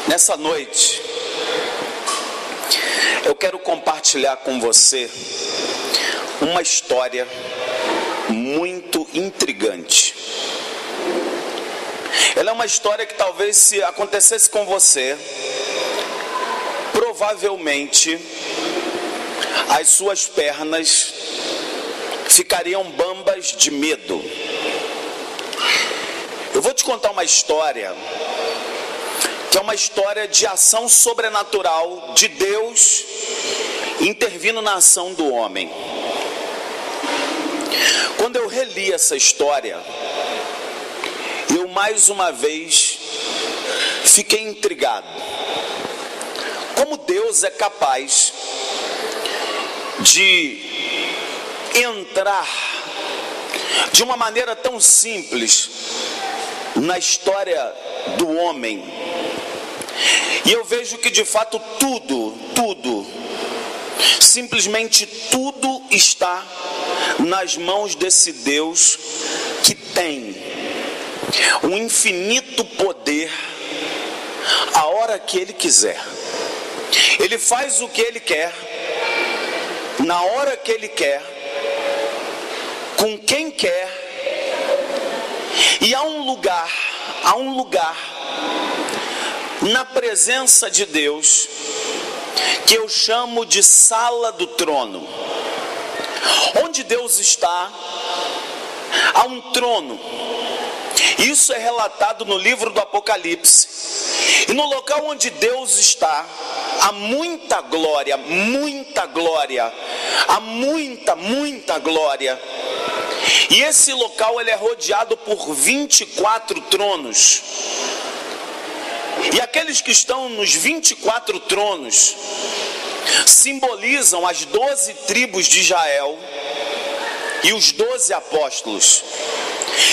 Nessa noite, eu quero compartilhar com você uma história muito intrigante. Ela é uma história que talvez, se acontecesse com você, provavelmente as suas pernas ficariam bambas de medo. Eu vou te contar uma história que é uma história de ação sobrenatural de Deus intervindo na ação do homem. Quando eu reli essa história, eu mais uma vez fiquei intrigado. Como Deus é capaz de entrar de uma maneira tão simples na história do homem. E eu vejo que de fato simplesmente tudo está nas mãos desse Deus que tem um infinito poder a hora que Ele quiser. Ele faz o que Ele quer, na hora que Ele quer, com quem quer, e há um lugar na presença de Deus que eu chamo de sala do trono. Onde Deus está, há um trono. Isso é relatado no livro do Apocalipse. E no local onde Deus está, há muita glória, há muita glória. E esse local ele é rodeado por 24 tronos. E aqueles que estão nos 24 tronos simbolizam as 12 tribos de Israel e os 12 apóstolos.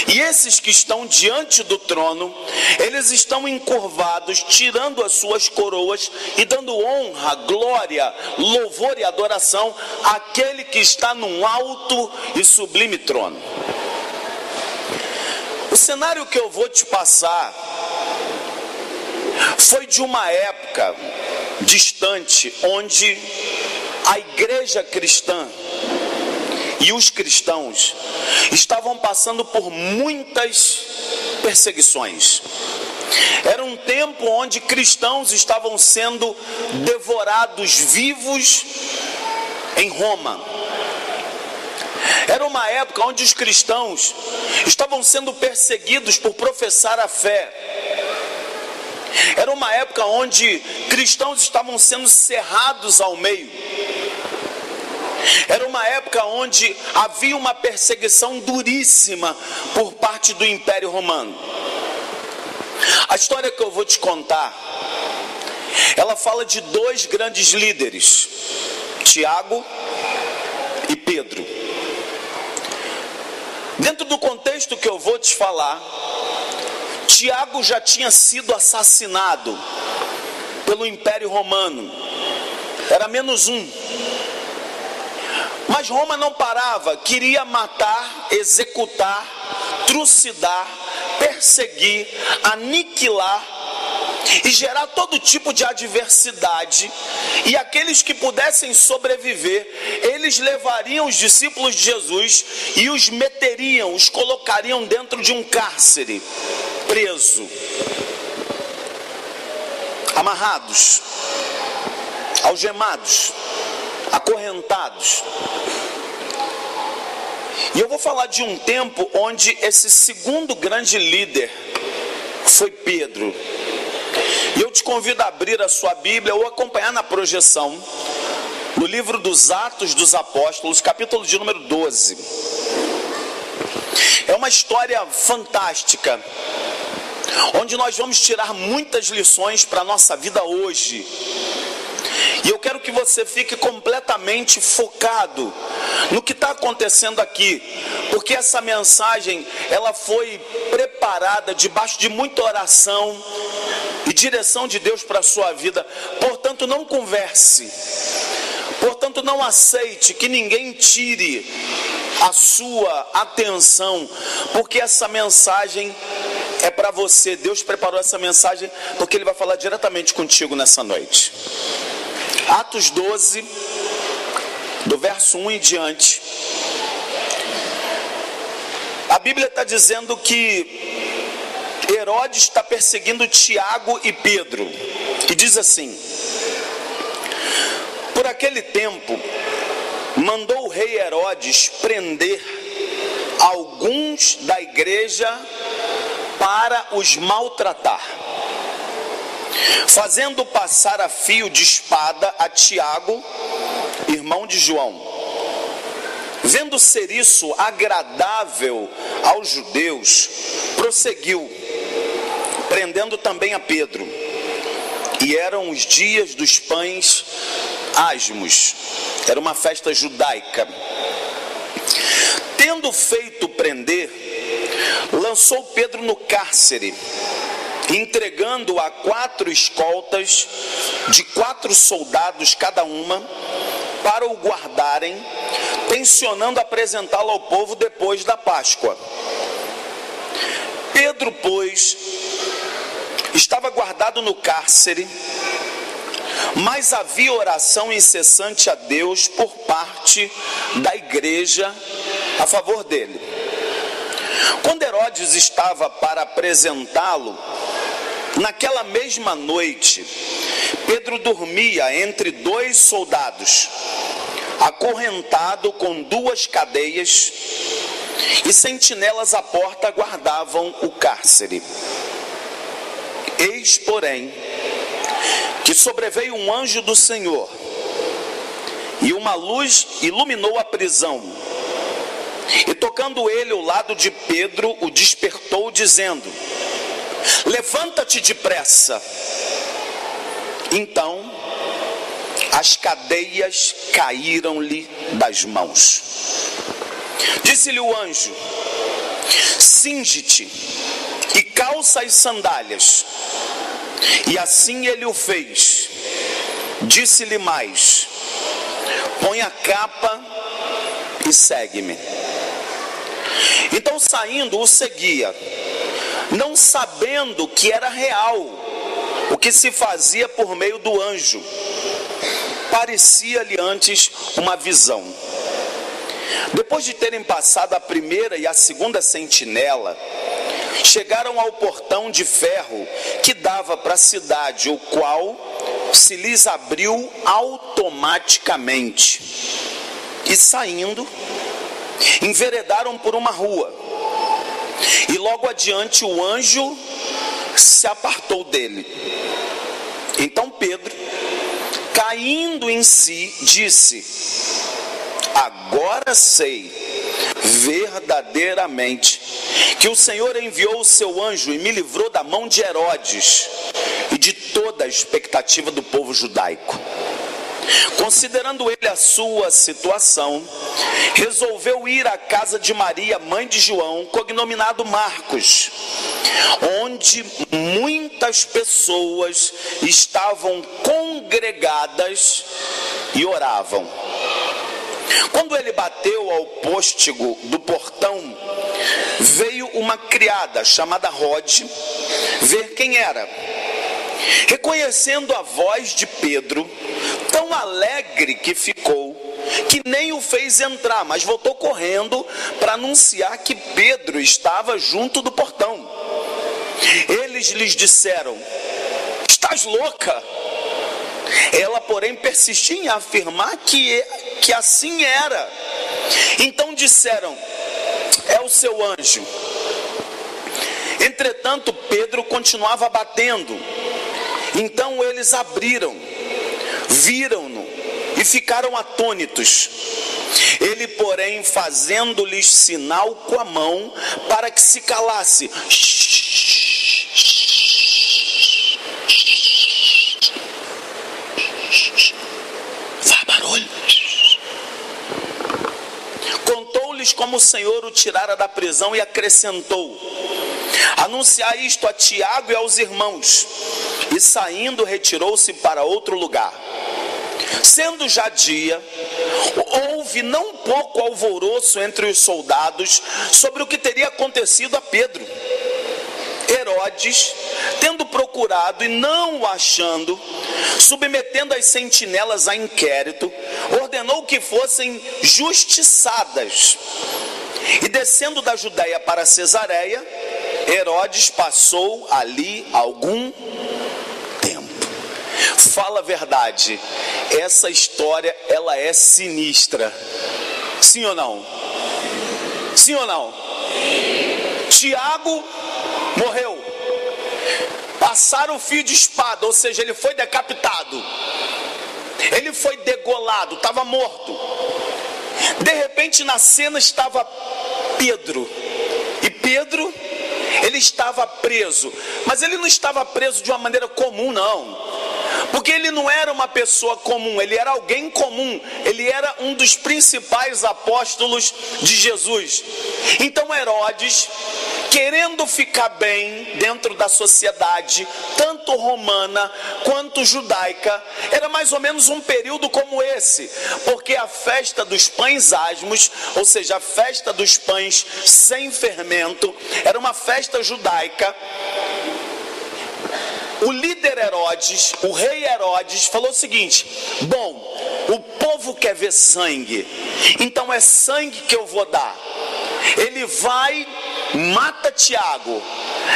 E esses que estão diante do trono, eles estão encurvados, tirando as suas coroas e dando honra, glória, louvor e adoração àquele que está num alto e sublime trono. O cenário que eu vou te passar foi de uma época distante, onde a igreja cristã e os cristãos estavam passando por muitas perseguições. Era um tempo onde cristãos estavam sendo devorados vivos em Roma. Era uma época onde os cristãos estavam sendo perseguidos por professar a fé. Era uma época onde cristãos estavam sendo cerrados ao meio. Era uma época onde havia uma perseguição duríssima por parte do Império Romano. A história que eu vou te contar, ela fala de dois grandes líderes, Tiago e Pedro. Dentro do contexto que eu vou te falar, Tiago já tinha sido assassinado pelo Império Romano. Era menos um. Mas Roma não parava, queria matar, executar, trucidar, perseguir, aniquilar e gerar todo tipo de adversidade. E aqueles que pudessem sobreviver, eles levariam os discípulos de Jesus e os meteriam, os colocariam dentro de um cárcere, preso, amarrados, algemados, acorrentados. E eu vou falar de um tempo onde esse segundo grande líder foi Pedro. E eu te convido a abrir a sua Bíblia ou acompanhar na projeção, no livro dos Atos dos Apóstolos, capítulo de número 12. É uma história fantástica, onde nós vamos tirar muitas lições para a nossa vida hoje. E eu quero que você fique completamente focado no que está acontecendo aqui, porque essa mensagem, ela foi preparada debaixo de muita oração e direção de Deus para a sua vida. Portanto, não converse, portanto, não aceite que ninguém tire a sua atenção, porque essa mensagem é para você. Deus preparou essa mensagem porque Ele vai falar diretamente contigo nessa noite. Atos 12, do verso 1 em diante. A Bíblia está dizendo que Herodes está perseguindo Tiago e Pedro. E diz assim: por aquele tempo, mandou o rei Herodes prender alguns da igreja para os maltratar, fazendo passar a fio de espada a Tiago, irmão de João. Vendo ser isso agradável aos judeus, prosseguiu, prendendo também a Pedro. E eram os dias dos pães asmos, era uma festa judaica. Tendo feito prender, lançou Pedro no cárcere, entregando-o a 4 escoltas de 4 soldados cada uma, para o guardarem, tencionando apresentá-lo ao povo depois da Páscoa. Pedro, pois, estava guardado no cárcere, mas havia oração incessante a Deus por parte da igreja a favor dele. Quando Herodes estava para apresentá-lo, naquela mesma noite, Pedro dormia entre 2 soldados, acorrentado com 2 cadeias, e sentinelas à porta guardavam o cárcere. Eis, porém, que sobreveio um anjo do Senhor, e uma luz iluminou a prisão. E tocando ele ao lado de Pedro, o despertou, dizendo: levanta-te depressa. Então, as cadeias caíram-lhe das mãos. Disse-lhe o anjo: cinge-te e calça as sandálias. E assim ele o fez. Disse-lhe mais: põe a capa e segue-me. Então, saindo, o seguia, não sabendo que era real o que se fazia por meio do anjo. Parecia-lhe antes uma visão. Depois de terem passado a primeira e a segunda sentinela, chegaram ao portão de ferro que dava para a cidade, o qual se lhes abriu automaticamente. E saindo, enveredaram por uma rua. E logo adiante o anjo se apartou dele. Então Pedro, caindo em si, disse: agora sei verdadeiramente que o Senhor enviou o seu anjo e me livrou da mão de Herodes e de toda a expectativa do povo judaico. Considerando ele a sua situação, resolveu ir à casa de Maria, mãe de João, cognominado Marcos, onde muitas pessoas estavam congregadas e oravam. Quando ele bateu ao pôstego do portão, veio uma criada chamada Rode ver quem era. Reconhecendo a voz de Pedro, tão alegre que ficou, que nem o fez entrar, mas voltou correndo para anunciar que Pedro estava junto do portão. Eles lhes disseram: estás louca? Ela, porém, persistia em afirmar que assim era. Então disseram: é o seu anjo. Entretanto, Pedro continuava batendo. Então eles abriram, viram-no e ficaram atônitos. Ele, porém, fazendo-lhes sinal com a mão para que se calasse, faz barulho. Contou-lhes como o Senhor o tirara da prisão e acrescentou: anunciar isto a Tiago e aos irmãos. E saindo, retirou-se para outro lugar. Sendo já dia, houve não pouco alvoroço entre os soldados sobre o que teria acontecido a Pedro. Herodes, tendo procurado e não o achando, submetendo as sentinelas a inquérito, ordenou que fossem justiçadas. E descendo da Judéia para Cesareia, Herodes passou ali algum tempo. Fala a verdade, essa história ela é sinistra. Sim ou não? Sim ou não? Tiago morreu. Passaram o fio de espada, ou seja, ele foi decapitado. Ele foi degolado, estava morto. De repente na cena estava Pedro. E Pedro, ele estava preso. Mas ele não estava preso de uma maneira comum, não. Porque ele não era uma pessoa comum, ele era alguém comum. Ele era um dos principais apóstolos de Jesus. Então Herodes, querendo ficar bem dentro da sociedade, tanto romana quanto judaica, era mais ou menos um período como esse, porque a festa dos pães asmos, ou seja, a festa dos pães sem fermento, era uma festa judaica. O líder Herodes, o rei Herodes, falou o seguinte: bom, o povo quer ver sangue, então é sangue que eu vou dar. Ele vai, mata Tiago.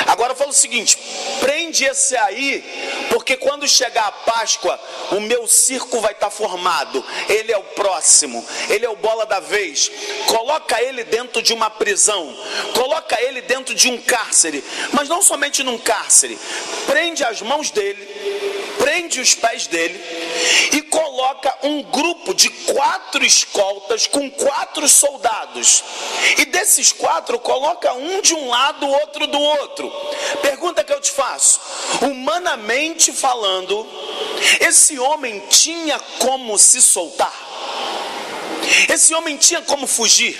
Agora fala o seguinte: prende esse aí, porque quando chegar a Páscoa, o meu circo vai estar formado. Ele é o próximo, ele é o bola da vez. Coloca ele dentro de uma prisão, coloca ele dentro de um cárcere, mas não somente num cárcere. Prende as mãos dele, prende os pés dele e coloca um grupo de 4 escoltas com 4 soldados. E desses 4, coloca um de um lado, outro do outro. Pergunta que eu te faço: humanamente falando, esse homem tinha como se soltar? Esse homem tinha como fugir?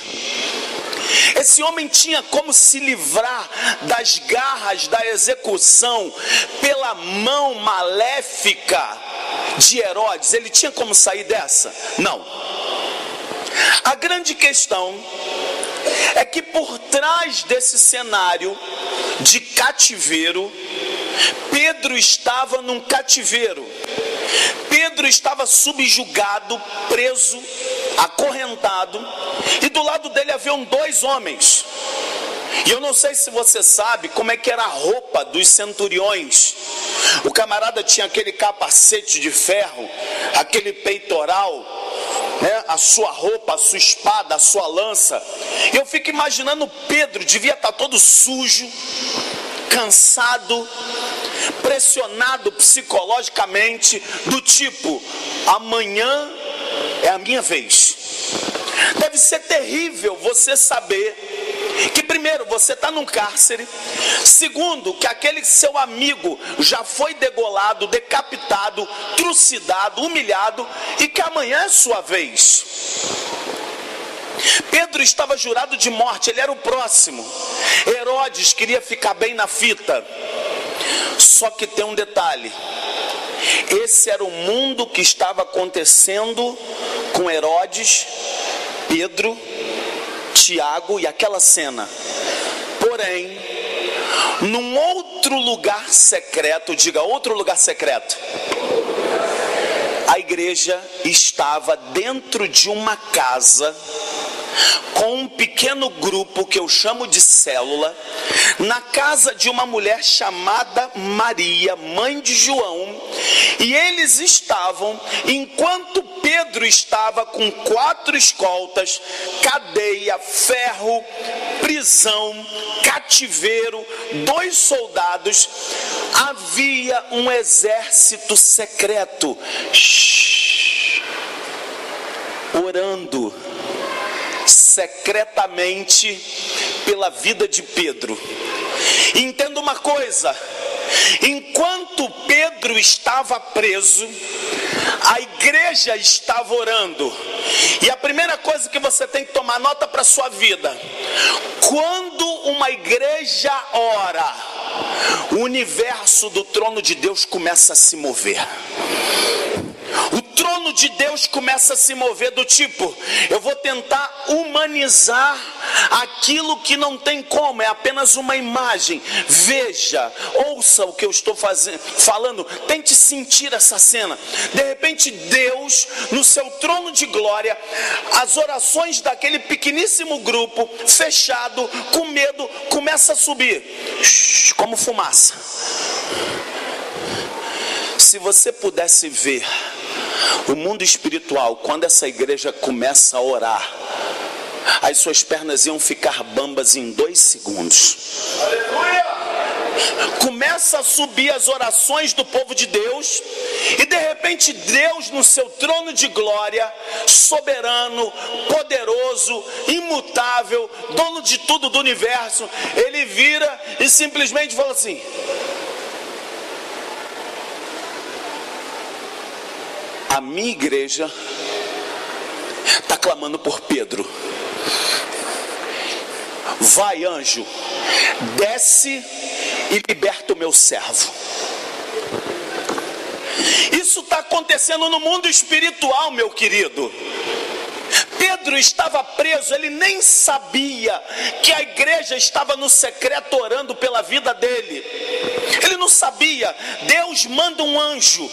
Esse homem tinha como se livrar das garras da execução pela mão maléfica de Herodes? Ele tinha como sair dessa? Não. A grande questão é que por trás desse cenário de cativeiro, Pedro estava num cativeiro. Pedro estava subjugado, preso, acorrentado, e do lado dele haviam 2 homens. E eu não sei se você sabe como é que era a roupa dos centuriões. O camarada tinha aquele capacete de ferro, aquele peitoral, né? A sua roupa, a sua espada, a sua lança. E eu fico imaginando Pedro, devia estar todo sujo, cansado, pressionado psicologicamente, do tipo: amanhã é a minha vez. Deve ser terrível você saber que, primeiro, você está num cárcere, segundo, que aquele seu amigo já foi degolado, decapitado, trucidado, humilhado, e que amanhã é sua vez. Pedro estava jurado de morte, ele era o próximo. Herodes queria ficar bem na fita. Só que tem um detalhe: esse era o mundo que estava acontecendo com Herodes, Pedro, Tiago e aquela cena. Porém, num outro lugar secreto, diga outro lugar secreto, a igreja estava dentro de uma casa, com um pequeno grupo que eu chamo de célula, na casa de uma mulher chamada Maria, mãe de João. E eles estavam, enquanto Pedro estava com 4 escoltas, cadeia, ferro, prisão, cativeiro, 2 soldados, havia um exército secreto, orando secretamente pela vida de Pedro. Entenda uma coisa: enquanto Pedro estava preso, a igreja estava orando. E a primeira coisa que você tem que tomar nota para a sua vida: quando uma igreja ora, o universo do trono de Deus começa a se mover. O trono trono de Deus começa a se mover do tipo: eu vou tentar humanizar aquilo que não tem como, é apenas uma imagem. Veja, ouça o que eu estou falando, tente sentir essa cena. De repente Deus, no seu trono de glória, as orações daquele pequeníssimo grupo, fechado, com medo, começa a subir, como fumaça. Se você pudesse ver o mundo espiritual, quando essa igreja começa a orar, as suas pernas iam ficar bambas em 2 segundos. Aleluia! Começa a subir as orações do povo de Deus, e de repente Deus, no seu trono de glória, soberano, poderoso, imutável, dono de tudo do universo, ele vira e simplesmente fala assim: a minha igreja está clamando por Pedro. Vai, anjo, desce e liberta o meu servo. Isso está acontecendo no mundo espiritual, meu querido. Pedro estava preso, ele nem sabia que a igreja estava no secreto orando pela vida dele. Ele não sabia. Deus manda um anjo,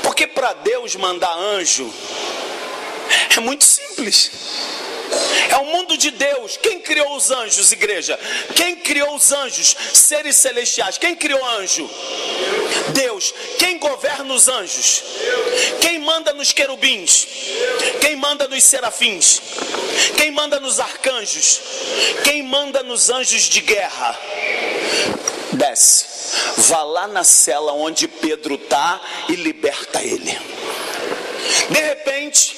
porque para Deus mandar anjo é muito simples. É o mundo de Deus. Quem criou os anjos, igreja? Quem criou os anjos, seres celestiais? Quem criou anjo? Deus. Quem governa os anjos? Quem manda nos querubins? Quem manda nos serafins? Quem manda nos arcanjos? Quem manda nos anjos de guerra? Desce, vá lá na cela onde Pedro está e liberta ele. De repente,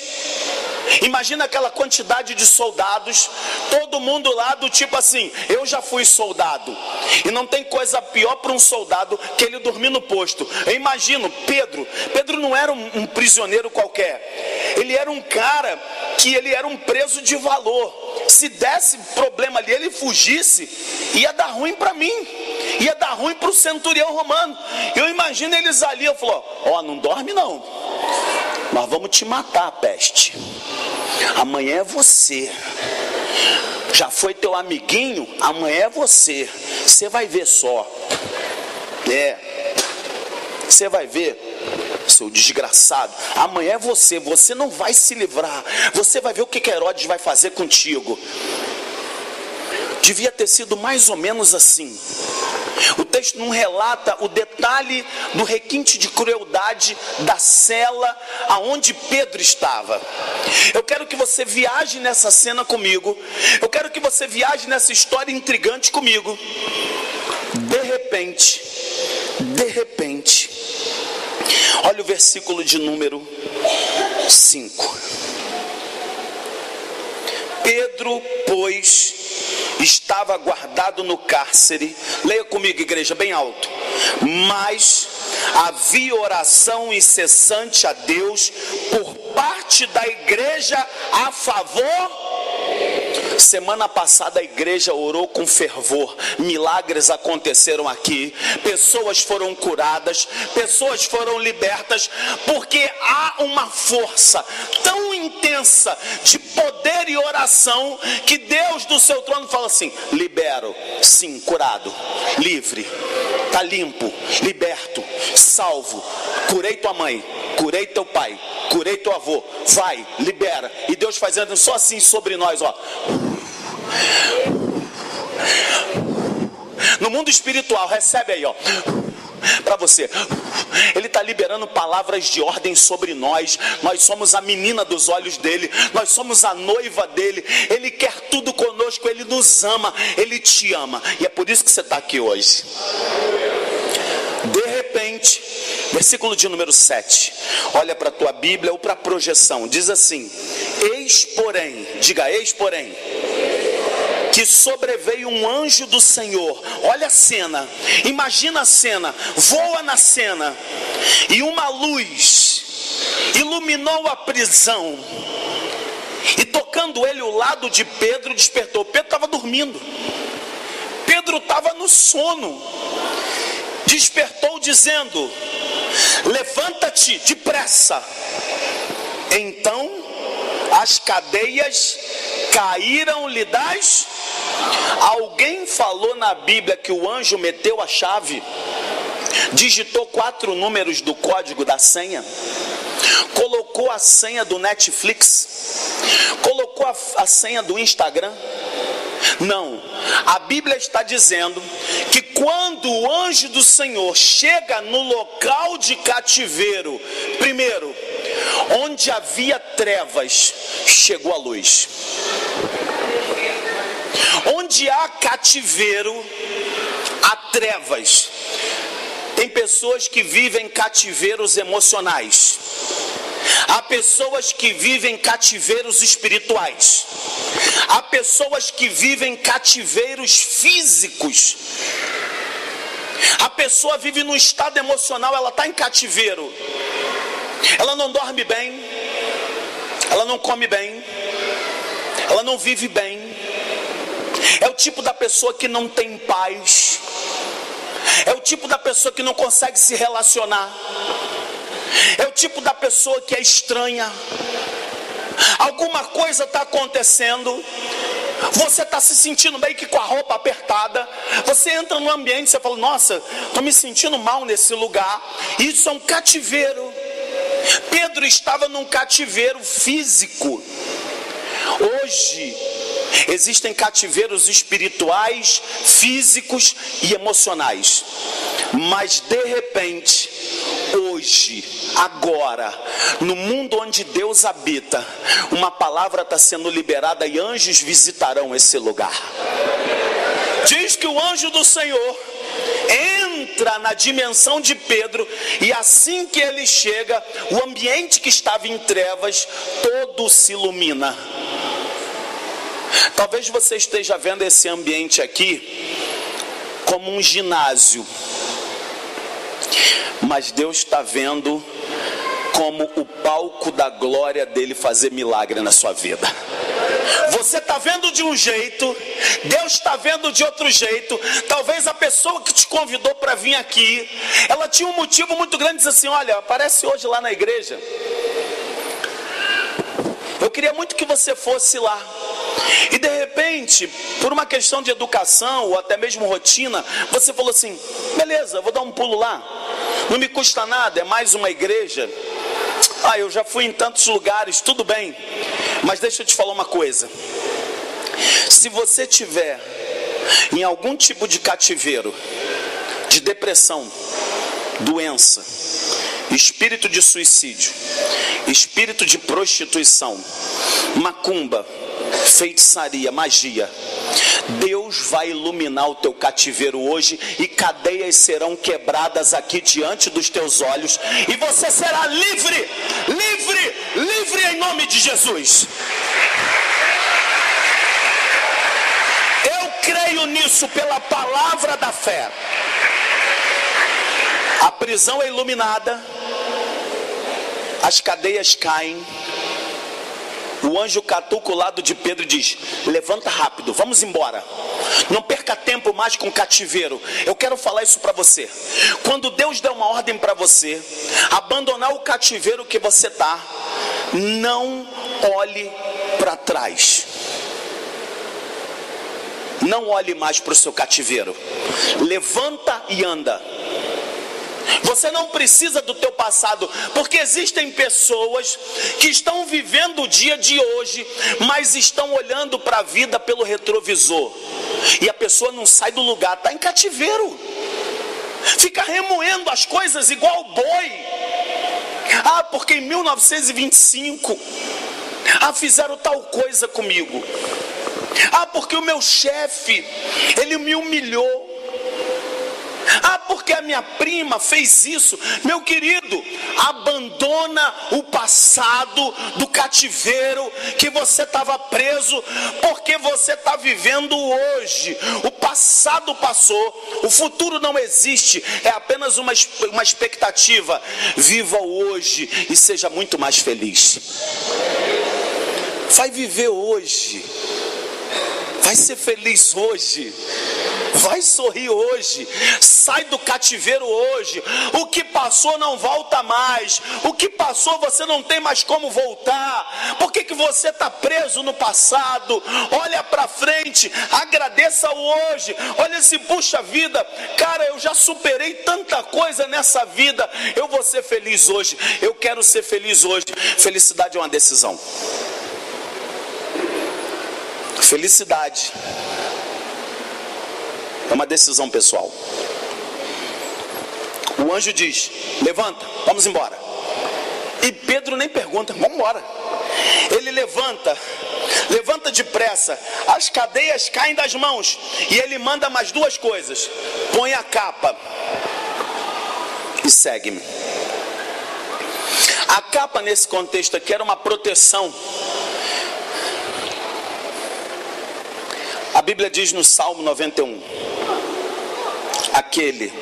imagina aquela quantidade de soldados, todo mundo lá do tipo assim: eu já fui soldado, e não tem coisa pior para um soldado que ele dormir no posto. Eu imagino Pedro não era um prisioneiro qualquer, ele era um cara que ele era um preso de valor. Se desse problema ali, ele fugisse, ia dar ruim para mim, ia dar ruim para o centurião romano. Eu imagino eles ali, eu falo: ó, não dorme não, nós vamos te matar, peste. Amanhã é você. Já foi teu amiguinho, amanhã é você. Você vai ver só. Você vai ver, seu desgraçado. Amanhã é você. Você não vai se livrar. Você vai ver o que Herodes vai fazer contigo. Devia ter sido mais ou menos assim. O texto não relata o detalhe do requinte de crueldade da cela aonde Pedro estava. Eu quero que você viaje nessa cena comigo. Eu quero que você viaje nessa história intrigante comigo. De repente, olha o versículo de número 5. Pedro, pois, estava guardado no cárcere. Leia comigo, igreja, bem alto. Mas havia oração incessante a Deus por parte da igreja a favor. Semana passada a igreja orou com fervor, milagres aconteceram aqui, pessoas foram curadas, pessoas foram libertas, porque há uma força tão intensa de poder e oração, que Deus do seu trono fala assim: libero, sim, curado, livre, está limpo, liberto, salvo, curei tua mãe, curei teu pai, curei teu avô, vai, libera. E Deus fazendo só assim sobre nós, ó. No mundo espiritual, recebe aí, ó, para você. Ele está liberando palavras de ordem sobre nós. Nós somos a menina dos olhos dele, nós somos a noiva dele. Ele quer tudo conosco, ele nos ama, ele te ama, e é por isso que você está aqui hoje. De repente, versículo de número 7, olha para a tua Bíblia ou para a projeção, diz assim: eis porém, diga eis porém, que sobreveio um anjo do Senhor. Olha a cena, imagina a cena, voa na cena, e uma luz iluminou a prisão, e tocando ele o lado de Pedro, despertou. Pedro estava dormindo, Pedro estava no sono, despertou dizendo: levanta-te depressa. Então as cadeias caíram-lhe das... Alguém falou na Bíblia que o anjo meteu a chave, digitou 4 números do código da senha, colocou a senha do Netflix, colocou a senha do Instagram? Não, a Bíblia está dizendo que quando o anjo do Senhor chega no local de cativeiro, primeiro, onde havia trevas, chegou a luz. Onde há cativeiro, há trevas. Tem pessoas que vivem cativeiros emocionais. Há pessoas que vivem cativeiros espirituais. Há pessoas que vivem cativeiros físicos. A pessoa vive num estado emocional, ela está em cativeiro. Ela não dorme bem, ela não come bem, ela não vive bem. É o tipo da pessoa que não tem paz. É o tipo da pessoa que não consegue se relacionar. É o tipo da pessoa que é estranha. Alguma coisa está acontecendo. Você está se sentindo meio que com a roupa apertada. Você entra no ambiente e você fala: nossa, estou me sentindo mal nesse lugar. Isso é um cativeiro. Pedro estava num cativeiro físico. Hoje existem cativeiros espirituais, físicos e emocionais. Mas de repente, hoje, agora, no mundo onde Deus habita, uma palavra está sendo liberada e anjos visitarão esse lugar. Diz que o anjo do Senhor entra na dimensão de Pedro, e assim que ele chega, o ambiente que estava em trevas, todo se ilumina. Talvez você esteja vendo esse ambiente aqui como um ginásio, mas Deus está vendo como o palco da glória dele fazer milagre na sua vida. Você está vendo de um jeito, Deus está vendo de outro jeito. Talvez a pessoa que te convidou para vir aqui, ela tinha um motivo muito grande, diz assim: olha, aparece hoje lá na igreja, eu queria muito que você fosse lá. E de repente, por uma questão de educação ou até mesmo rotina, você falou assim: beleza, vou dar um pulo lá, não me custa nada, é mais uma igreja. Eu já fui em tantos lugares, tudo bem. Mas deixa eu te falar uma coisa: se você tiver em algum tipo de cativeiro, de depressão, doença, espírito de suicídio, espírito de prostituição, macumba, feitiçaria, magia, Deus vai iluminar o teu cativeiro hoje, e cadeias serão quebradas aqui diante dos teus olhos, e você será livre, livre, livre em nome de Jesus. Eu creio nisso pela palavra da fé. A prisão é iluminada, as cadeias caem. O anjo catuca o lado de Pedro e diz: levanta rápido, vamos embora. Não perca tempo mais com o cativeiro. Eu quero falar isso para você. Quando Deus der uma ordem para você abandonar o cativeiro que você está, não olhe para trás. Não olhe mais para o seu cativeiro. Levanta e anda. Você não precisa do teu passado, porque existem pessoas que estão vivendo o dia de hoje, mas estão olhando para a vida pelo retrovisor, e a pessoa não sai do lugar, está em cativeiro, fica remoendo as coisas igual boi. Porque em 1925 fizeram tal coisa comigo. Porque o meu chefe, ele me humilhou. Porque a minha prima fez isso. Meu querido, abandona o passado do cativeiro que você estava preso, porque você está vivendo hoje. O passado passou, o futuro não existe, é apenas uma expectativa. Viva o hoje e seja muito mais feliz. Vai viver hoje, vai ser feliz hoje, Vai sorrir hoje, sai do cativeiro hoje. O que passou não volta mais. O que passou você não tem mais como voltar. Por que você está preso no passado? Olha para frente, agradeça o hoje. Olha assim, puxa vida, cara, eu já superei tanta coisa nessa vida. Eu vou ser feliz hoje, eu quero ser feliz hoje. Felicidade é uma decisão. Felicidade é uma decisão pessoal. O anjo diz: levanta, vamos embora. E Pedro nem pergunta, vamos embora. Ele levanta depressa, as cadeias caem das mãos. E ele manda mais duas coisas: põe a capa e segue-me. A capa nesse contexto aqui era uma proteção. A Bíblia diz no Salmo 91: aquele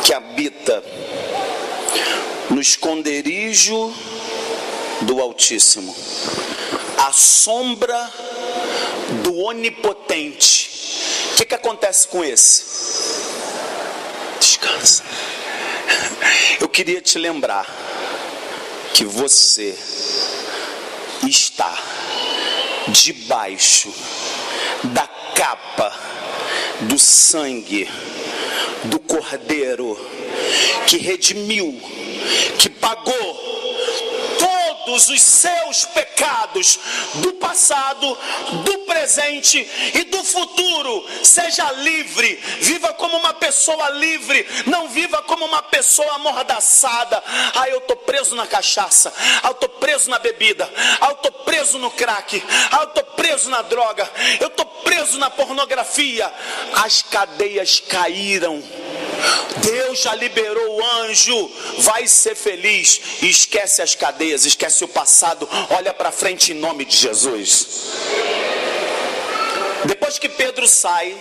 que habita no esconderijo do Altíssimo, a sombra do Onipotente. O que acontece com esse? Descansa. Eu queria te lembrar que você está debaixo da capa do sangue do Cordeiro, que redimiu, que pagou todos os seus pecados do passado, do presente e do futuro. Seja livre, viva como uma pessoa livre, não viva como uma pessoa amordaçada. Ah, eu estou preso na cachaça, ah, eu estou preso na bebida, ah, eu estou preso no crack, ah, eu estou preso na droga, eu estou preso na pornografia. As cadeias caíram, Deus já liberou o anjo. Vai ser feliz, esquece as cadeias, esquece o passado, olha para frente em nome de Jesus. Depois que Pedro sai,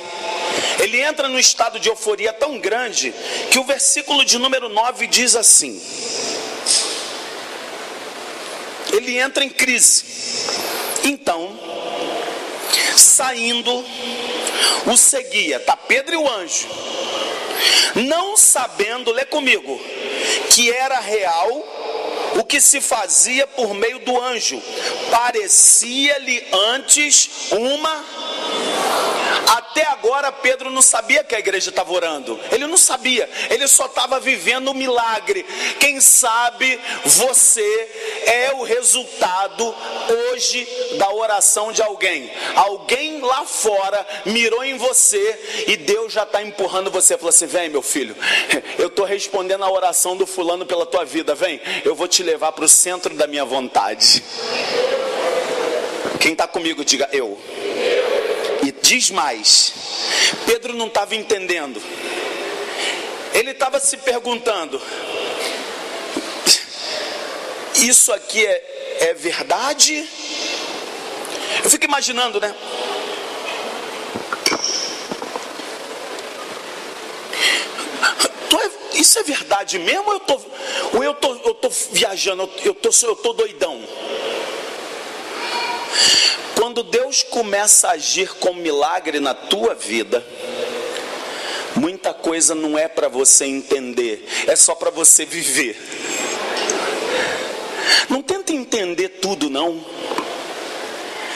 ele entra num estado de euforia tão grande que o versículo de número 9 diz assim: ele entra em crise. Então, saindo, o seguia, tá Pedro e o anjo, não sabendo, lê comigo, que era real o que se fazia por meio do anjo. Parecia-lhe antes uma... Até agora Pedro não sabia que a igreja estava orando. Ele não sabia, ele só estava vivendo um milagre. Quem sabe você é o resultado hoje da oração de alguém. Alguém lá fora mirou em você e Deus já está empurrando você. Falou assim: vem meu filho, eu estou respondendo a oração do fulano pela tua vida. Vem, eu vou te levar para o centro da minha vontade. Quem está comigo, diga eu. E diz mais, Pedro não estava entendendo. Ele estava se perguntando: isso aqui é verdade? Eu fico imaginando, né? Isso é verdade mesmo? Ou eu tô viajando? Eu tô doidão? Quando Deus começa a agir com milagre na tua vida, muita coisa não é para você entender, é só para você viver. Não tenta entender tudo, não.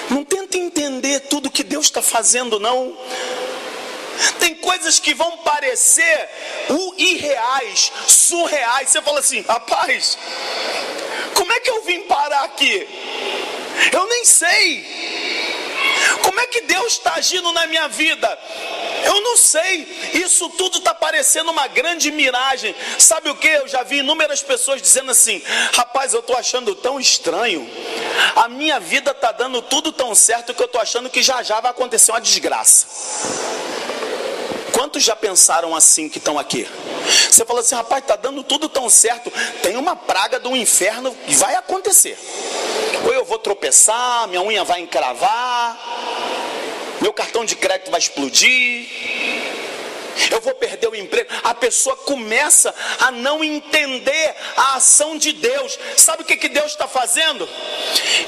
Não tenta entender tudo que Deus está fazendo, não. Tem coisas que vão parecer irreais, surreais. Você fala assim: rapaz, como é que eu vim parar aqui? Eu nem sei. Como é que Deus está agindo na minha vida? Eu não sei. Isso tudo está parecendo uma grande miragem. Sabe o que? Eu já vi inúmeras pessoas dizendo assim: rapaz, eu estou achando tão estranho. A minha vida está dando tudo tão certo que eu estou achando que já vai acontecer uma desgraça. Quantos já pensaram assim que estão aqui? Você fala assim: rapaz, está dando tudo tão certo, tem uma praga do inferno e vai acontecer. Ou eu vou tropeçar, minha unha vai encravar, meu cartão de crédito vai explodir. eu vou perder o emprego. A pessoa começa a não entender a ação de Deus. Sabe o que Deus está fazendo?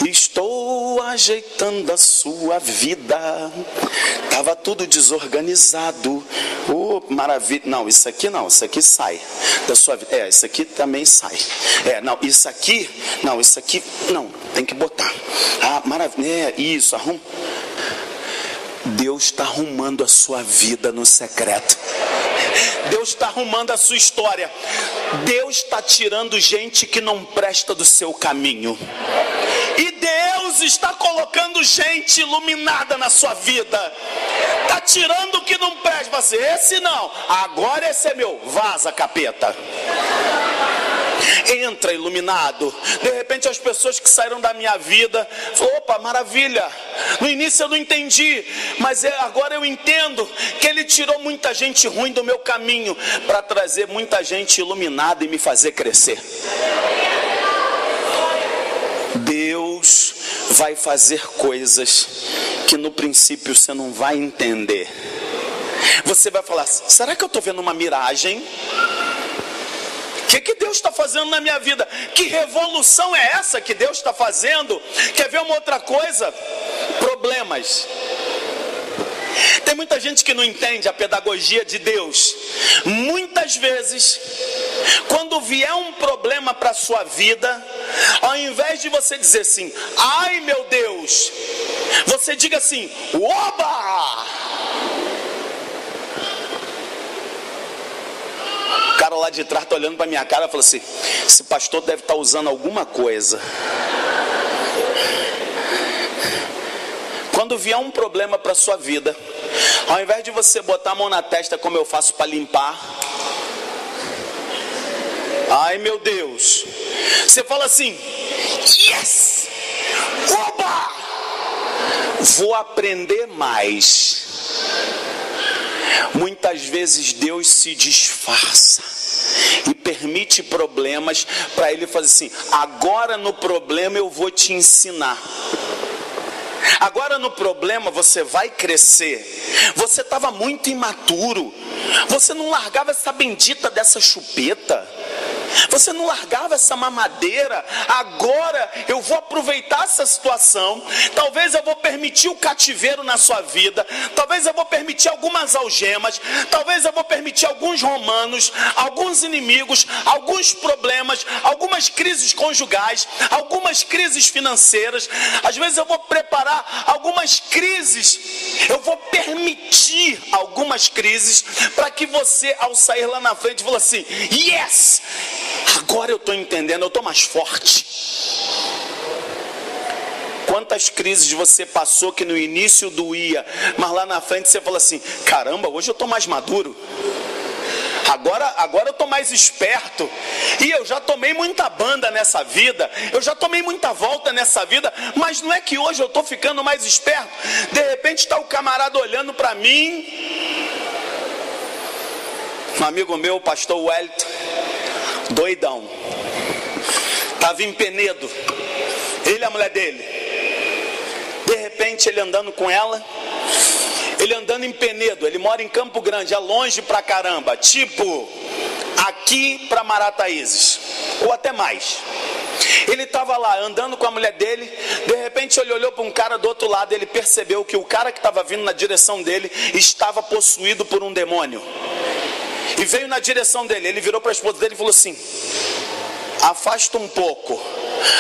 Estou ajeitando a sua vida. Estava tudo desorganizado. Oh, maravilha. Não, isso aqui não, isso aqui sai da sua vida. Isso aqui também sai. Não, isso aqui, não, isso aqui, não, tem que botar. Ah, maravilha, isso, arruma. Deus está arrumando a sua vida no secreto. Deus está arrumando a sua história. Deus está tirando gente que não presta do seu caminho. E Deus está colocando gente iluminada na sua vida. Está tirando o que não presta. Você, esse não, agora esse é meu. Vaza, capeta. Entra iluminado. De repente as pessoas que saíram da minha vida falam, opa, maravilha, no início eu não entendi, mas agora eu entendo que Ele tirou muita gente ruim do meu caminho para trazer muita gente iluminada e me fazer crescer. Deus vai fazer coisas que no princípio você não vai entender. Você vai falar, será que eu estou vendo uma miragem? O que Deus está fazendo na minha vida? Que revolução é essa que Deus está fazendo? Quer ver uma outra coisa? Problemas. Tem muita gente que não entende a pedagogia de Deus. Muitas vezes, quando vier um problema para a sua vida, ao invés de você dizer assim, ai meu Deus, você diga assim, oba! O cara lá de trás está olhando para minha cara e falou assim, esse pastor deve estar usando alguma coisa. Quando vier um problema para a sua vida, ao invés de você botar a mão na testa como eu faço para limpar, ai meu Deus, você fala assim, yes, oba, vou aprender mais. Muitas vezes Deus se disfarça e permite problemas para Ele fazer assim, agora no problema eu vou te ensinar. Agora no problema você vai crescer. Você estava muito imaturo. Você não largava essa bendita dessa chupeta. Você não largava essa mamadeira. Agora eu vou aproveitar essa situação. Talvez eu vou permitir o cativeiro na sua vida. Talvez eu vou permitir algumas algemas. Talvez eu vou permitir alguns romanos, alguns inimigos, alguns problemas, algumas crises conjugais, algumas crises financeiras. Às vezes eu vou preparar algumas crises. Eu vou permitir algumas crises para que você, ao sair lá na frente, fale assim, yes! Agora eu estou entendendo, eu estou mais forte. Quantas crises você passou que no início doía, mas lá na frente você fala assim, caramba, hoje eu estou mais maduro. Agora eu estou mais esperto. E eu já tomei muita banda nessa vida, eu já tomei muita volta nessa vida, mas não é que hoje eu estou ficando mais esperto. De repente está o camarada olhando para mim. Um amigo meu, o pastor Wellington, doidão, estava em Penedo, ele e a mulher dele. De repente ele andando com ela, ele andando em Penedo, ele mora em Campo Grande, é longe pra caramba, tipo aqui para Marataízes, ou até mais. Ele estava lá andando com a mulher dele, de repente ele olhou para um cara do outro lado, ele percebeu que o cara que estava vindo na direção dele estava possuído por um demônio. E veio na direção dele. Ele virou para a esposa dele e falou assim, afasta um pouco.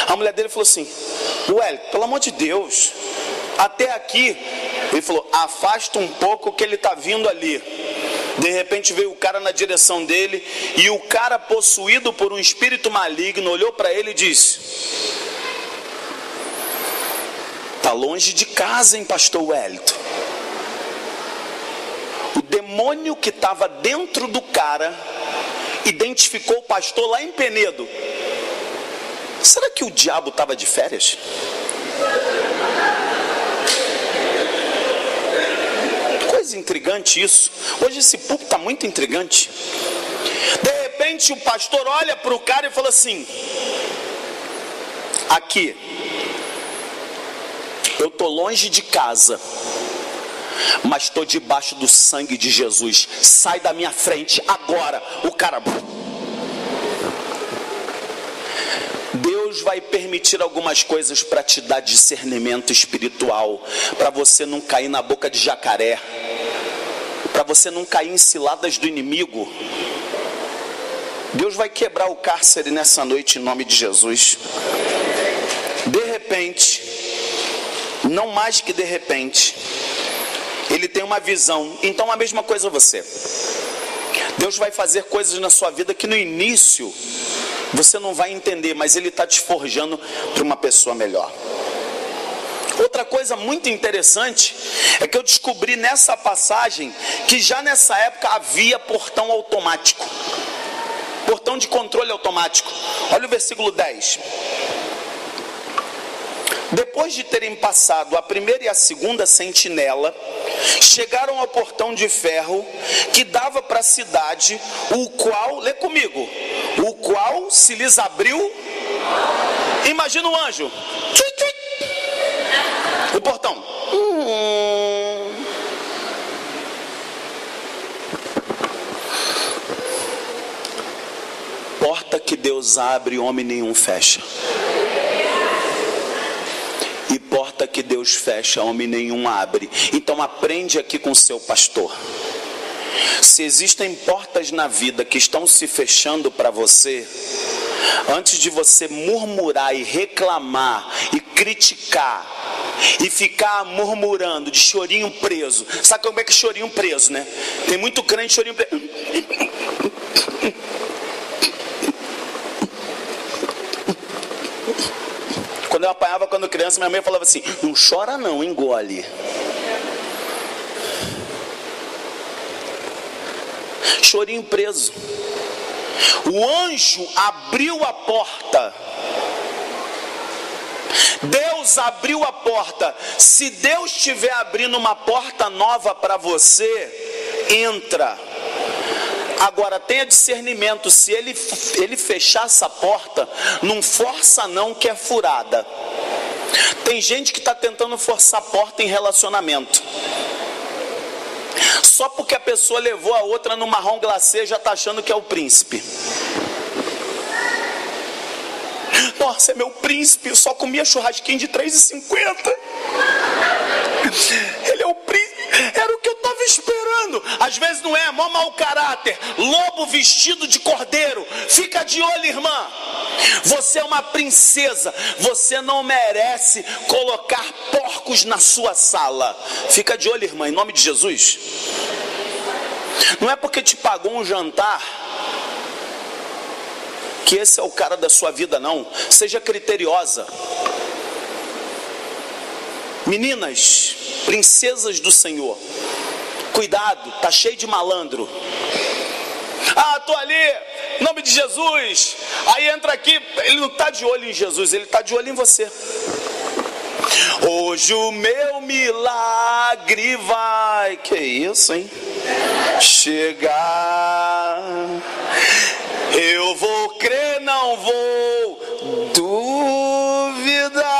A mulher dele falou assim, ué, pelo amor de Deus, até aqui. Ele falou, afasta um pouco que ele está vindo ali. De repente veio o cara na direção dele, e o cara possuído por um espírito maligno olhou para ele e disse, está longe de casa, hein, pastor Wellington? O demônio que estava dentro do cara identificou o pastor lá em Penedo. Será que o diabo estava de férias? Coisa intrigante isso. Hoje esse púlpito está muito intrigante. De repente o pastor olha para o cara e fala assim, aqui, eu estou longe de casa, mas estou debaixo do sangue de Jesus. Sai da minha frente agora. O cara... Deus vai permitir algumas coisas para te dar discernimento espiritual, para você não cair na boca de jacaré, para você não cair em ciladas do inimigo. Deus vai quebrar o cárcere nessa noite em nome de Jesus. De repente, não mais que de repente, ele tem uma visão. Então a mesma coisa você. Deus vai fazer coisas na sua vida que no início você não vai entender, mas ele está te forjando para uma pessoa melhor. Outra coisa muito interessante é que eu descobri nessa passagem que já nessa época havia portão automático, portão de controle automático. Olha o versículo 10. Depois de terem passado a primeira e a segunda sentinela, chegaram ao portão de ferro que dava para a cidade, o qual, lê comigo, o qual se lhes abriu. Imagina o anjo, o portão. Porta que Deus abre, homem nenhum fecha. E porta que Deus fecha, homem nenhum abre. Então aprende aqui com seu pastor. Se existem portas na vida que estão se fechando para você, antes de você murmurar e reclamar e criticar e ficar murmurando de chorinho preso. Sabe como é que é chorinho preso, né? Tem muito crente chorinho preso. Quando eu apanhava quando criança, minha mãe falava assim: não chora não, engole. Chorinho preso. O anjo abriu a porta. Deus abriu a porta. Se Deus estiver abrindo uma porta nova para você, entra. Agora tenha discernimento. Se ele fechar essa porta, não força não, que é furada. Tem gente que está tentando forçar a porta em relacionamento. Só porque a pessoa levou a outra no marrom glacê, já está achando que é o príncipe. Nossa, é meu príncipe, só comia churrasquinho de R$3,50. Ele é o príncipe. Era o que eu estava esperando. Às vezes não é, mó mau caráter. Lobo vestido de cordeiro. Fica de olho, irmã. Você é uma princesa. Você não merece colocar porcos na sua sala. Fica de olho, irmã, em nome de Jesus. Não é porque te pagou um jantar que esse é o cara da sua vida, não. Seja criteriosa. Meninas, princesas do Senhor, cuidado, tá cheio de malandro. Ah, tô ali, em nome de Jesus. Aí entra aqui, ele não tá de olho em Jesus, ele tá de olho em você. Hoje o meu milagre vai, que isso, hein? Chegar. Eu vou crer, não vou duvidar.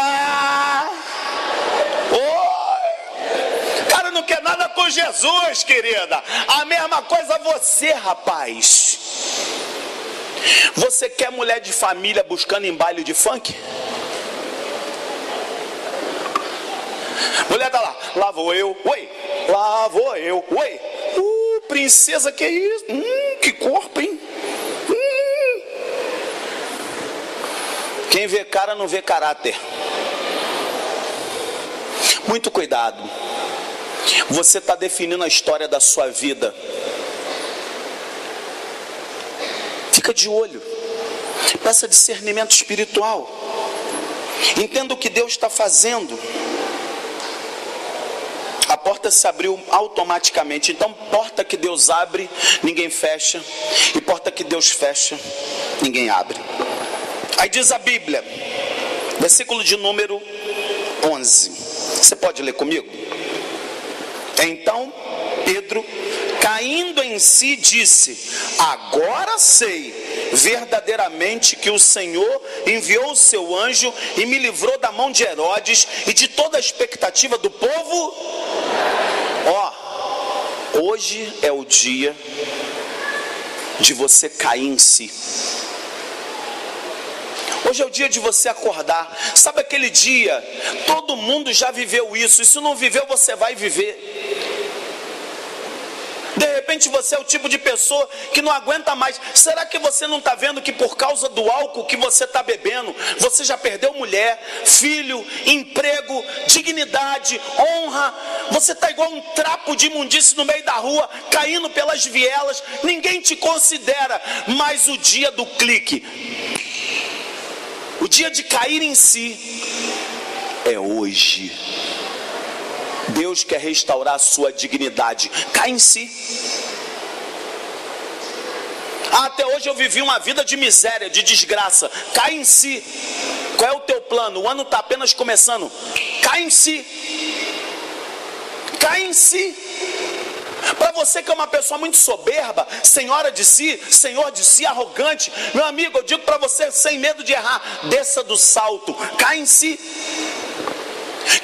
Cara, não quer nada com Jesus, querida. A mesma coisa você, rapaz. Você quer mulher de família buscando em baile de funk? Mulher tá lá, lá vou eu, oi, lá vou eu, oi. Princesa, que isso? Que corpo, hein? Quem vê cara não vê caráter. Muito cuidado. Você está definindo a história da sua vida. Fica de olho. Peça discernimento espiritual. Entenda o que Deus está fazendo. A porta se abriu automaticamente. Então, porta que Deus abre, ninguém fecha. E porta que Deus fecha, ninguém abre. Aí diz a Bíblia, versículo de número 11. Você pode ler comigo? Então Pedro, caindo em si, disse: agora sei verdadeiramente que o Senhor enviou o seu anjo e me livrou da mão de Herodes e de toda a expectativa do povo. Hoje é o dia de você cair em si. Hoje é o dia de você acordar. Sabe aquele dia? Todo mundo já viveu isso. E se não viveu, você vai viver. De repente você é o tipo de pessoa que não aguenta mais. Será que você não está vendo que por causa do álcool que você está bebendo, você já perdeu mulher, filho, emprego, dignidade, honra? Você está igual um trapo de imundície no meio da rua, caindo pelas vielas. Ninguém te considera. Mas o dia do clique, o dia de cair em si, é hoje. Deus quer restaurar a sua dignidade. Cai em si. Até hoje eu vivi uma vida de miséria, de desgraça. Cai em si. Qual é o teu plano? O ano está apenas começando. Cai em si. Cai em si. Para você que é uma pessoa muito soberba, senhora de si, senhor de si, arrogante, meu amigo, eu digo para você, sem medo de errar, desça do salto. Cai em si.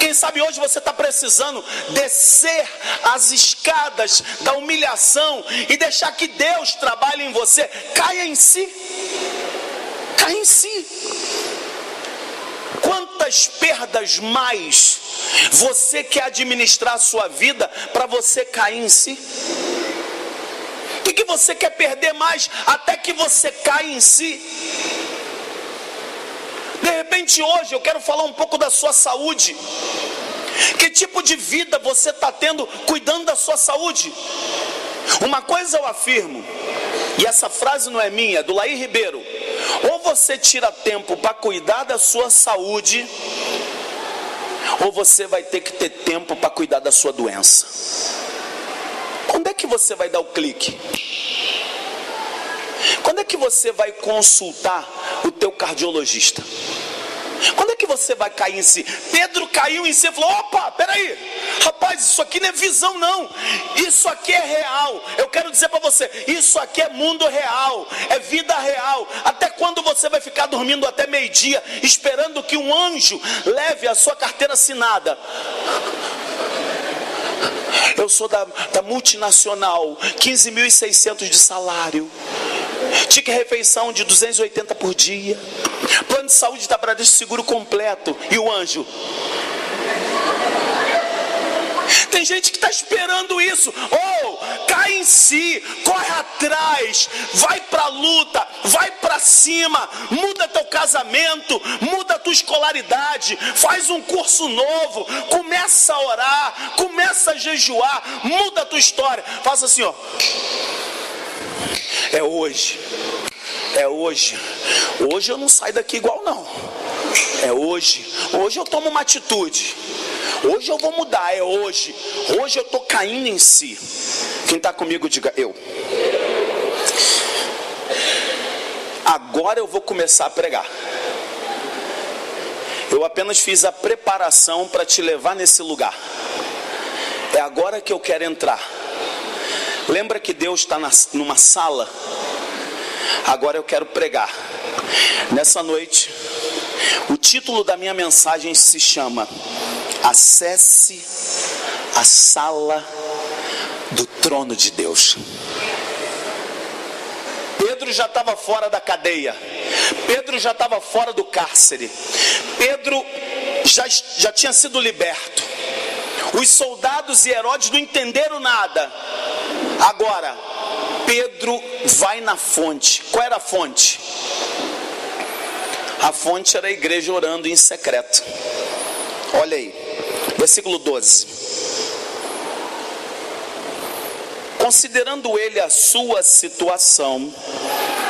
Quem sabe hoje você está precisando descer as escadas da humilhação e deixar que Deus trabalhe em você. Caia em si. Caia em si. Quantas perdas mais você quer administrar a sua vida para você cair em si? O que você quer perder mais até que você caia em si? De repente hoje eu quero falar um pouco da sua saúde. Que tipo de vida você está tendo cuidando da sua saúde? Uma coisa eu afirmo, e essa frase não é minha, é do Laí Ribeiro: ou você tira tempo para cuidar da sua saúde, ou você vai ter que ter tempo para cuidar da sua doença. Quando é que você vai dar o clique? Quando é que você vai consultar o teu cardiologista? Quando é que você vai cair em si? Pedro caiu em si e falou: opa, peraí, rapaz, isso aqui não é visão não, isso aqui é real. Eu quero dizer para você, isso aqui é mundo real, é vida real. Até quando você vai ficar dormindo até meio-dia, esperando que um anjo leve a sua carteira assinada? Eu sou da multinacional, 15.600 de salário, tique refeição de 280 por dia, plano de saúde da Bradesco, seguro completo. E o anjo? Tem gente que está esperando isso. Cai em si, corre atrás, vai para a luta, vai para cima, muda teu casamento, muda tua escolaridade, faz um curso novo, começa a orar, começa a jejuar, muda a tua história. Faça assim, ó. É hoje. É hoje. Hoje eu não saio daqui igual não. É hoje. Hoje eu tomo uma atitude. Hoje eu vou mudar. É hoje. Hoje eu estou caindo em si. Quem está comigo, diga eu. Agora eu vou começar a pregar. Eu apenas fiz a preparação para te levar nesse lugar. É agora que eu quero entrar. Lembra que Deus está numa sala? Agora eu quero pregar. Nessa noite, o título da minha mensagem se chama: Acesse a sala do trono de Deus. Pedro já estava fora da cadeia. Pedro já estava fora do cárcere. Pedro já tinha sido liberto. Os soldados e Herodes não entenderam nada. Agora, Pedro vai na fonte. Qual era a fonte? A fonte era a igreja orando em secreto. Olha aí, versículo 12. Considerando ele a sua situação,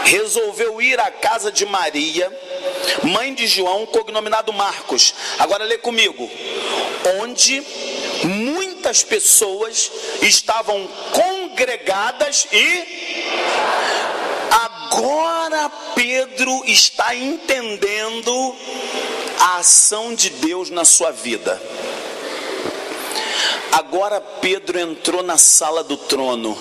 resolveu ir à casa de Maria, mãe de João, cognominado Marcos. Agora lê comigo. Onde muitas pessoas estavam congregadas e agora Pedro está entendendo a ação de Deus na sua vida. Agora Pedro entrou na sala do trono.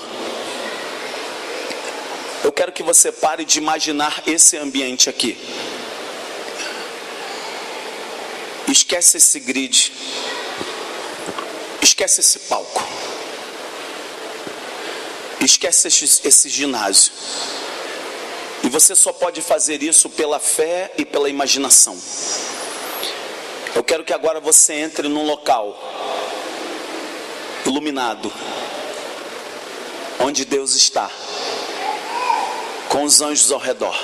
Eu quero que você pare de imaginar esse ambiente aqui. Esquece esse grid. Esquece esse palco. Esquece esse ginásio. E você só pode fazer isso pela fé e pela imaginação. Eu quero que agora você entre num local iluminado, onde Deus está, com os anjos ao redor.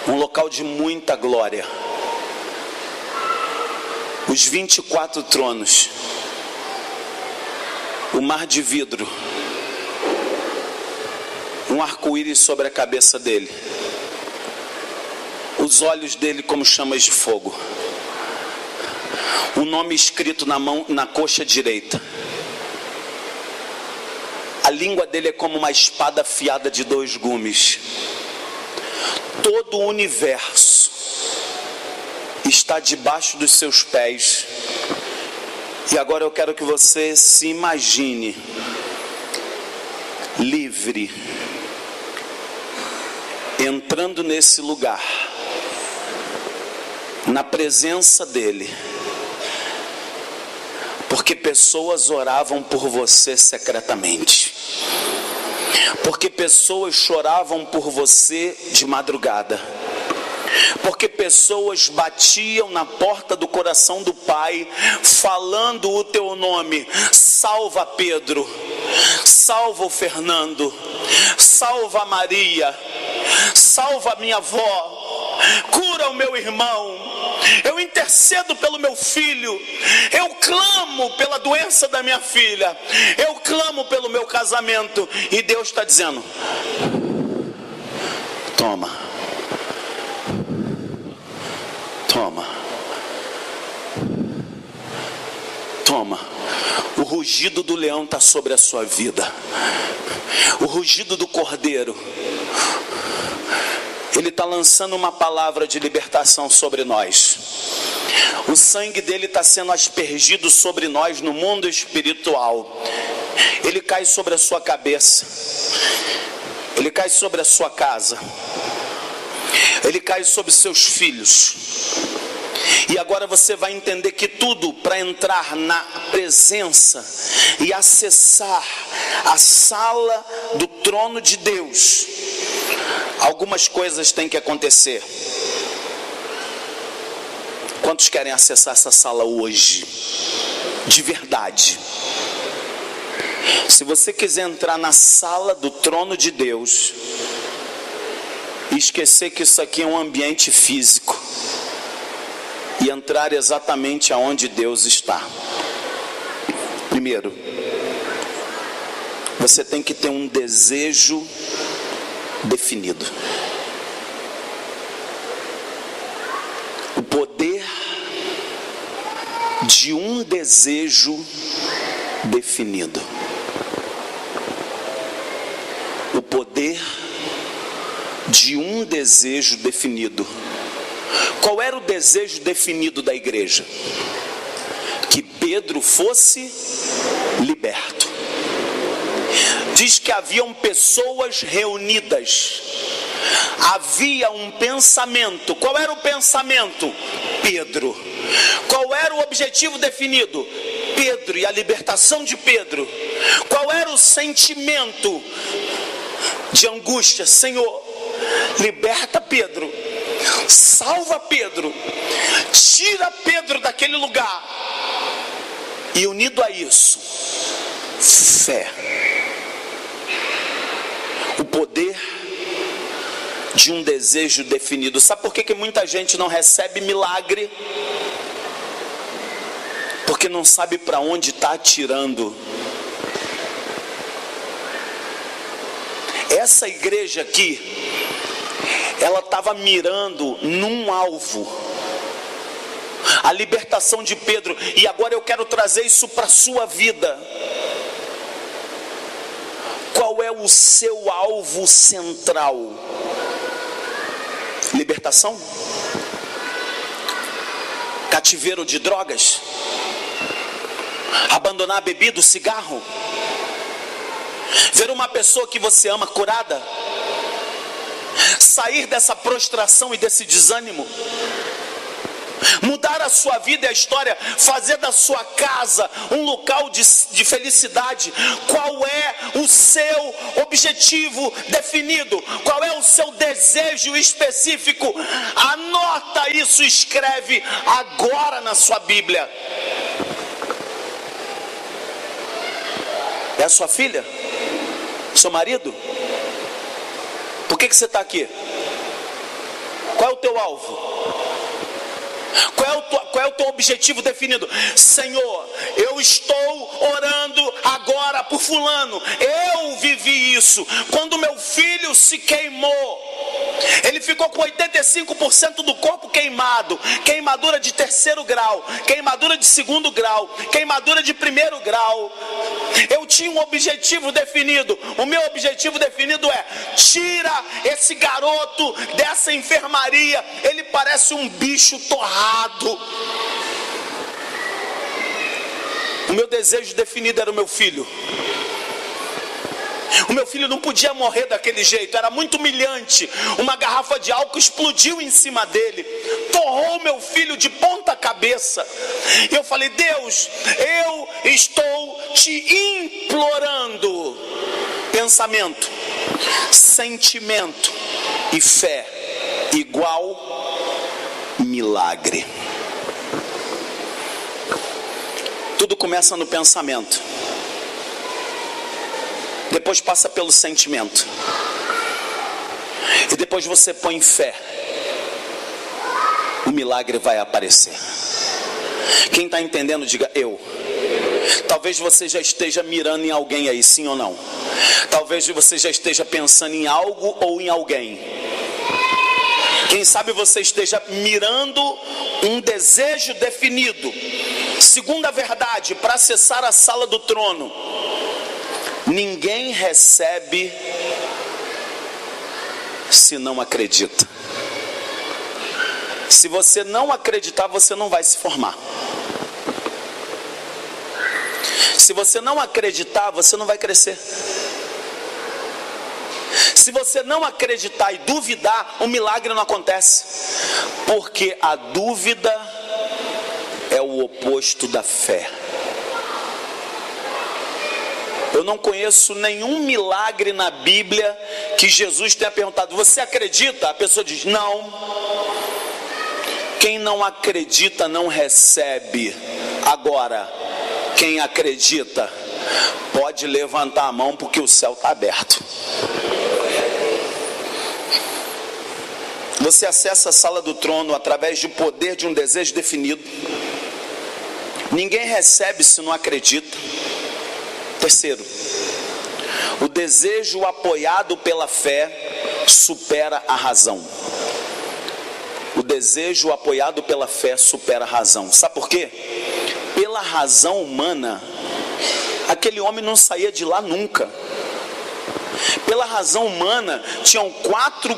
Um local de muita glória. Os 24 tronos, o mar de vidro, um arco-íris sobre a cabeça dele, os olhos dele como chamas de fogo, o nome escrito na coxa direita. A língua dele é como uma espada afiada de 2 gumes. Todo o universo está debaixo dos seus pés. E agora eu quero que você se imagine livre, entrando nesse lugar, na presença dele, porque pessoas oravam por você secretamente, porque pessoas choravam por você de madrugada, porque pessoas batiam na porta do coração do Pai, falando o teu nome. Salva Pedro, salva o Fernando, salva a Maria, salva a minha avó, cura o meu irmão, eu intercedo pelo meu filho, eu clamo pela doença da minha filha, eu clamo pelo meu casamento. E Deus está dizendo: toma, toma, toma. O rugido do leão está sobre a sua vida, o rugido do cordeiro. Ele está lançando uma palavra de libertação sobre nós. O sangue dele está sendo aspergido sobre nós no mundo espiritual. Ele cai sobre a sua cabeça, ele cai sobre a sua casa, ele cai sobre seus filhos. E agora você vai entender que tudo para entrar na presença e acessar a sala do trono de Deus, algumas coisas têm que acontecer. Quantos querem acessar essa sala hoje? De verdade. Se você quiser entrar na sala do trono de Deus e esquecer que isso aqui é um ambiente físico, e entrar exatamente aonde Deus está. Primeiro, você tem que ter um desejo definido. O poder de um desejo definido. O poder de um desejo definido. Qual era o desejo definido da igreja? Que Pedro fosse liberto. Diz que haviam pessoas reunidas. Havia um pensamento. Qual era o pensamento? Pedro. Qual era o objetivo definido? Pedro e a libertação de Pedro. Qual era o sentimento de angústia? Senhor, liberta Pedro, salva Pedro, tira Pedro daquele lugar. E unido a isso, fé. O poder de um desejo definido. Sabe por que muita gente não recebe milagre? Porque não sabe para onde está atirando. Essa igreja aqui, ela estava mirando num alvo, a libertação de Pedro. E agora eu quero trazer isso para a sua vida. Qual é o seu alvo central? Libertação? Cativeiro de drogas? Abandonar a bebida, o cigarro? Ver uma pessoa que você ama curada? Sair dessa prostração e desse desânimo? mudar a sua vida e a história, fazer da sua casa um local de felicidade. Qual é o seu objetivo definido? Qual é o seu desejo específico? Anota isso, escreve agora na sua Bíblia. É a sua filha? Seu marido? Por que você está aqui? Qual é o teu alvo? Qual é o teu objetivo definido? Senhor, eu estou orando agora por fulano. Eu vivi isso. Quando meu filho se queimou, ele ficou com 85% do corpo queimado. Queimadura de 3º grau, queimadura de 2º grau, queimadura de 1º grau. Eu tinha um objetivo definido. O meu objetivo definido é: tira esse garoto dessa enfermaria. Ele parece um bicho torrado. O meu desejo definido era o meu filho. O meu filho não podia morrer daquele jeito, era muito humilhante. Uma garrafa de álcool explodiu em cima dele, torrou meu filho de ponta cabeça. E eu falei: Deus, eu estou te implorando. Pensamento, sentimento e fé igual milagre. Tudo começa no pensamento, depois passa pelo sentimento, e depois você põe fé. O milagre vai aparecer. Quem está entendendo, diga eu. Talvez você já esteja mirando em alguém aí, sim ou não? Talvez você já esteja pensando em algo ou em alguém. Quem sabe você esteja mirando um desejo definido. Segunda verdade, para acessar a sala do trono: ninguém recebe se não acredita. Se você não acreditar, você não vai se formar. Se você não acreditar, você não vai crescer. Se você não acreditar e duvidar, o milagre não acontece. Porque a dúvida é o oposto da fé. Eu não conheço nenhum milagre na Bíblia que Jesus tenha perguntado: você acredita? A pessoa diz: não. Quem não acredita não recebe. Agora, quem acredita pode levantar a mão, porque o céu está aberto. Você acessa a sala do trono através do poder de um desejo definido. Ninguém recebe se não acredita. Terceiro, o desejo apoiado pela fé supera a razão. O desejo apoiado pela fé supera a razão. Sabe por quê? Pela razão humana, aquele homem não saía de lá nunca. Pela razão humana, tinham quatro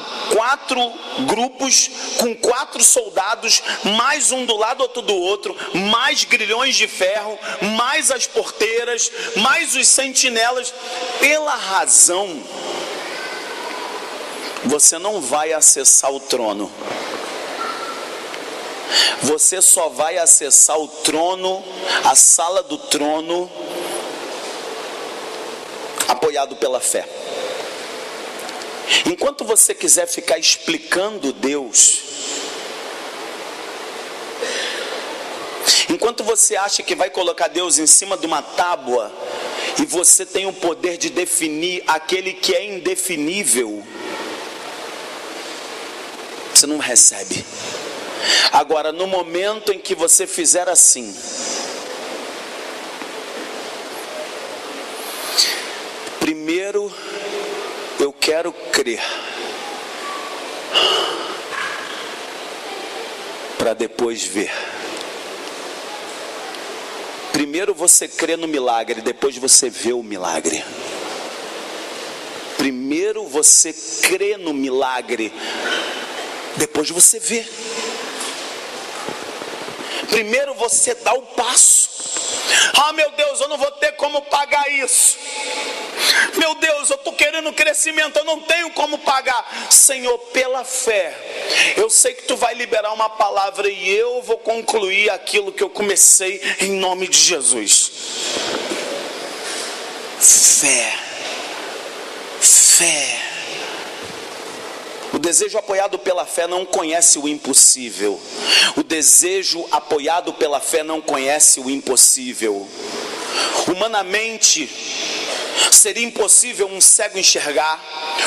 grupos com 4 soldados, mais um do lado, outro do outro, mais grilhões de ferro, mais as porteiras, mais os sentinelas. Pela razão, você não vai acessar o trono. Você só vai acessar o trono, a sala do trono, apoiado pela fé. Enquanto você quiser ficar explicando Deus, enquanto você acha que vai colocar Deus em cima de uma tábua, e você tem o poder de definir aquele que é indefinível, você não recebe. Agora, no momento em que você fizer assim, primeiro eu quero crer, para depois ver. Primeiro você crê no milagre, depois você vê o milagre. Primeiro você crê no milagre, depois você vê. Primeiro você dá o passo. Ah, meu Deus, eu não vou ter como pagar isso. Meu Deus, eu estou querendo crescimento, eu não tenho como pagar. Senhor, pela fé, eu sei que tu vai liberar uma palavra e eu vou concluir aquilo que eu comecei em nome de Jesus. Fé. Fé. O desejo apoiado pela fé não conhece o impossível. O desejo apoiado pela fé não conhece o impossível. Humanamente, seria impossível um cego enxergar,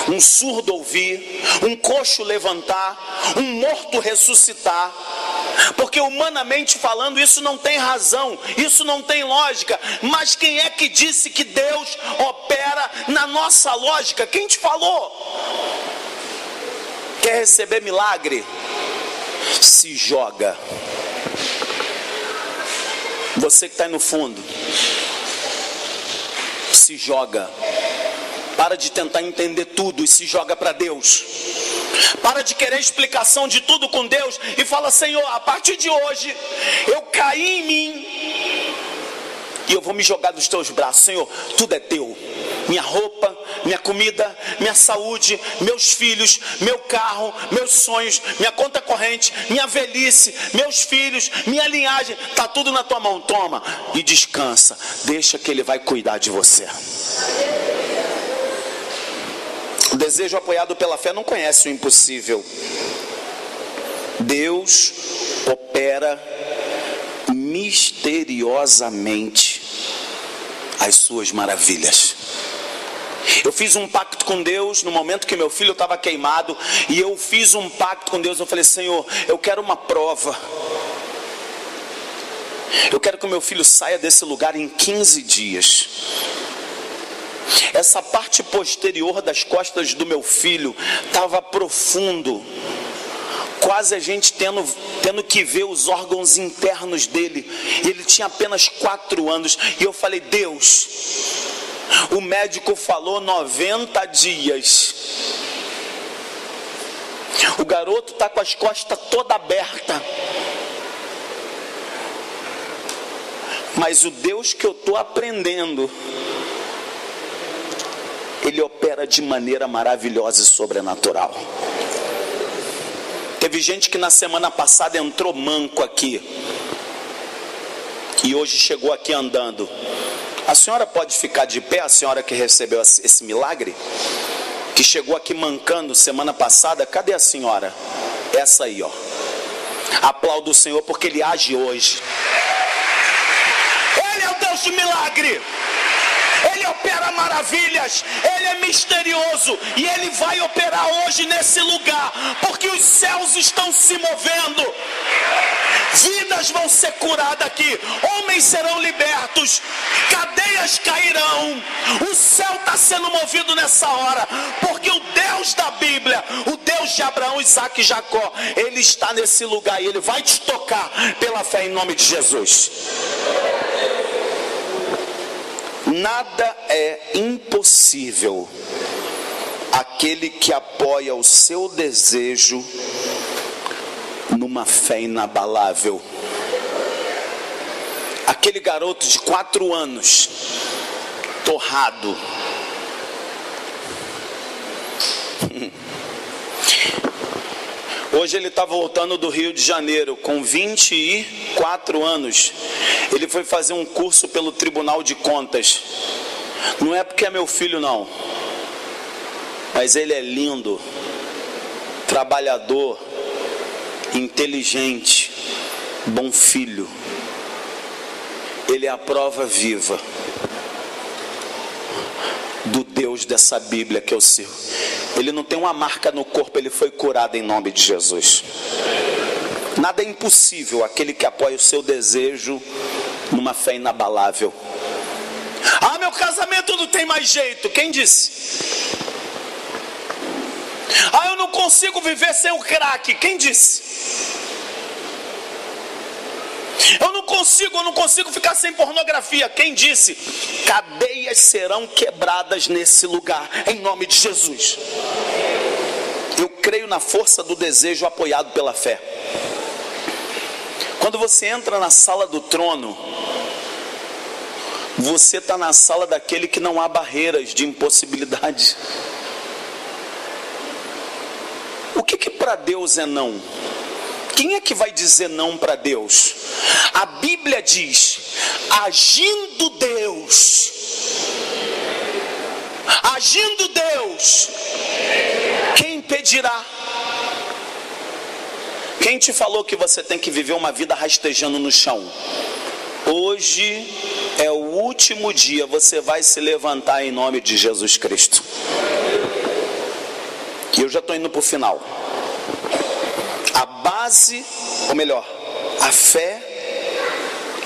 um surdo ouvir, um coxo levantar, um morto ressuscitar. Porque humanamente falando, isso não tem razão, isso não tem lógica. Mas quem é que disse que Deus opera na nossa lógica? Quem te falou? Quer receber milagre? Se joga. Você que está aí no fundo, se joga. Para de tentar entender tudo e se joga para Deus. Para de querer explicação de tudo com Deus e fala: Senhor, a partir de hoje eu caí em mim e eu vou me jogar nos teus braços. Senhor, tudo é teu. Minha roupa, minha comida, minha saúde, meus filhos, meu carro, meus sonhos, minha conta corrente, minha velhice, meus filhos, minha linhagem, está tudo na tua mão. Toma e descansa, deixa que Ele vai cuidar de você. O desejo apoiado pela fé não conhece o impossível. Deus opera misteriosamente as suas maravilhas. Eu fiz um pacto com Deus no momento que meu filho estava queimado. E eu fiz um pacto com Deus. Eu falei: Senhor, eu quero uma prova. Eu quero que o meu filho saia desse lugar em 15 dias. Essa parte posterior das costas do meu filho estava profundo, quase a gente tendo que ver os órgãos internos dele. Ele tinha apenas 4 anos. E eu falei: Deus, o médico falou 90 dias. O garoto está com as costas toda aberta. Mas o Deus que eu estou aprendendo, Ele opera de maneira maravilhosa e sobrenatural. Teve gente que na semana passada entrou manco aqui e hoje chegou aqui andando. A senhora pode ficar de pé, a senhora que recebeu esse milagre? Que chegou aqui mancando semana passada, cadê a senhora? Essa aí, ó. Aplauda o Senhor porque Ele age hoje. Ele é o Deus de milagre. Ele opera maravilhas, Ele é misterioso e Ele vai operar hoje nesse lugar, porque os céus estão se movendo, vidas vão ser curadas aqui, homens serão libertos, cadeias cairão, o céu está sendo movido nessa hora, porque o Deus da Bíblia, o Deus de Abraão, Isaac e Jacó, Ele está nesse lugar e Ele vai te tocar pela fé em nome de Jesus. Nada é impossível aquele que apoia o seu desejo numa fé inabalável. Aquele garoto de 4 anos, torrado, hoje ele está voltando do Rio de Janeiro com 24 anos. Ele foi fazer um curso pelo Tribunal de Contas. Não é porque é meu filho não, mas ele é lindo, trabalhador, inteligente, bom filho. Ele é a prova viva do Deus dessa Bíblia que eu sirvo. Ele não tem uma marca no corpo, ele foi curado em nome de Jesus. Nada é impossível aquele que apoia o seu desejo numa fé inabalável. Ah, meu casamento não tem mais jeito. Quem disse? Ah, eu não consigo viver sem o crack. Quem disse? Eu não consigo ficar sem pornografia. Quem disse? Cadeias serão quebradas nesse lugar, em nome de Jesus. Eu creio na força do desejo apoiado pela fé. Quando você entra na sala do trono, Você está na sala daquele que não há barreiras de impossibilidade. O que para Deus é não? Quem é que vai dizer não para Deus? A Bíblia diz: agindo Deus, quem impedirá? Quem te falou que você tem que viver uma vida rastejando no chão? Hoje é o último dia, você vai se levantar em nome de Jesus Cristo. E eu já estou indo para o final. A base, ou melhor, a fé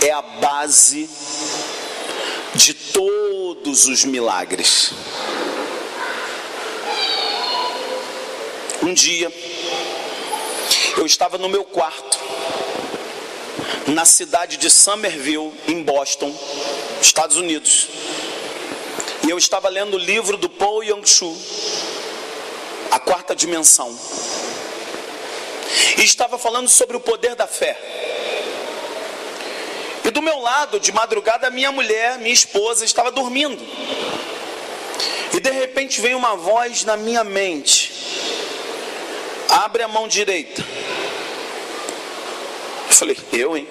é a base de todos os milagres. Um dia, eu estava no meu quarto, na cidade de Somerville, em Boston, Estados Unidos. E eu estava lendo o livro do Paul Yong-Chu, A Quarta Dimensão. E estava falando sobre o poder da fé. E do meu lado, de madrugada, minha mulher, minha esposa, estava dormindo. E de repente veio uma voz na minha mente: abre a mão direita. Eu falei: eu, hein?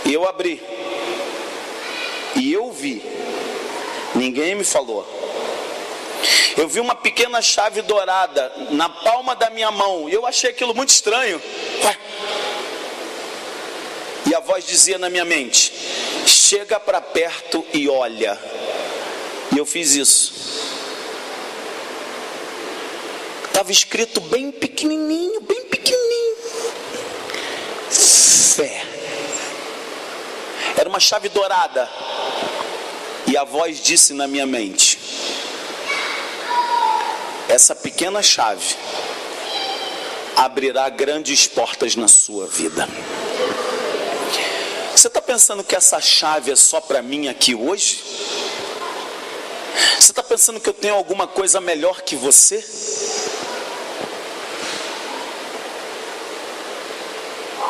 E eu abri. E eu vi. Ninguém me falou. Eu vi uma pequena chave dourada na palma da minha mão. E eu achei aquilo muito estranho. Ué? E a voz dizia na minha mente: chega para perto e olha. E eu fiz isso. Estava escrito bem pequenininho, bem pequenininho: fé. Era uma chave dourada. E a voz disse na minha mente: essa pequena chave abrirá grandes portas na sua vida. Você está pensando que essa chave é só para mim aqui hoje? Você está pensando que eu tenho alguma coisa melhor que você?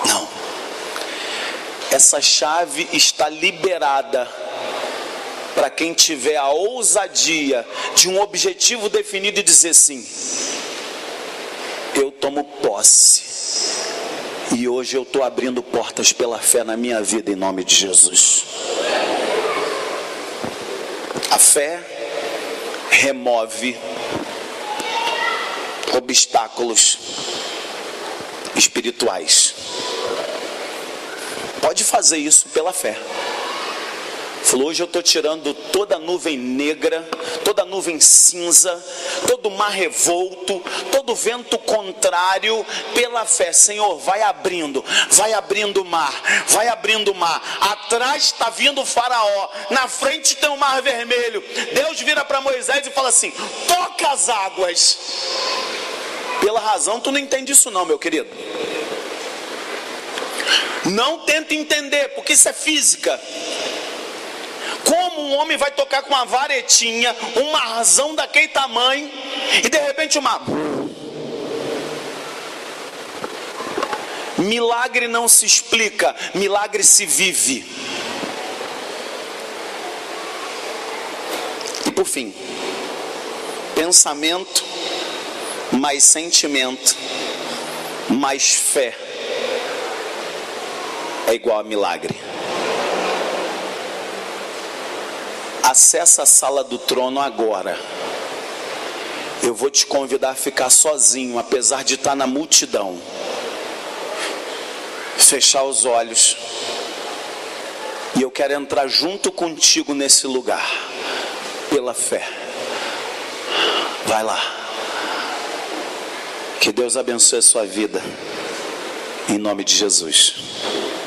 Não. Essa chave está liberada para quem tiver a ousadia de um objetivo definido e dizer sim: eu tomo posse. E hoje eu estou abrindo portas pela fé na minha vida, em nome de Jesus. A fé remove obstáculos espirituais. Pode fazer isso pela fé. Falou: hoje eu estou tirando toda nuvem negra, toda nuvem cinza, todo mar revolto, todo vento contrário, pela fé. Senhor, vai abrindo o mar, vai abrindo o mar. Atrás está vindo o faraó, na frente tem o mar vermelho. Deus vira para Moisés e fala assim: toca as águas. Pela razão, tu não entende isso não, meu querido. Não tenta entender, porque isso é física. Como um homem vai tocar com uma varetinha um marzão daquele tamanho e de repente uma... Milagre não se explica, milagre se vive. E por fim, pensamento mais sentimento mais fé é igual a milagre. Acessa a sala do trono agora. Eu vou te convidar a ficar sozinho, apesar de estar na multidão. Fechar os olhos. E eu quero entrar junto contigo nesse lugar, pela fé. Vai lá. Que Deus abençoe a sua vida, em nome de Jesus.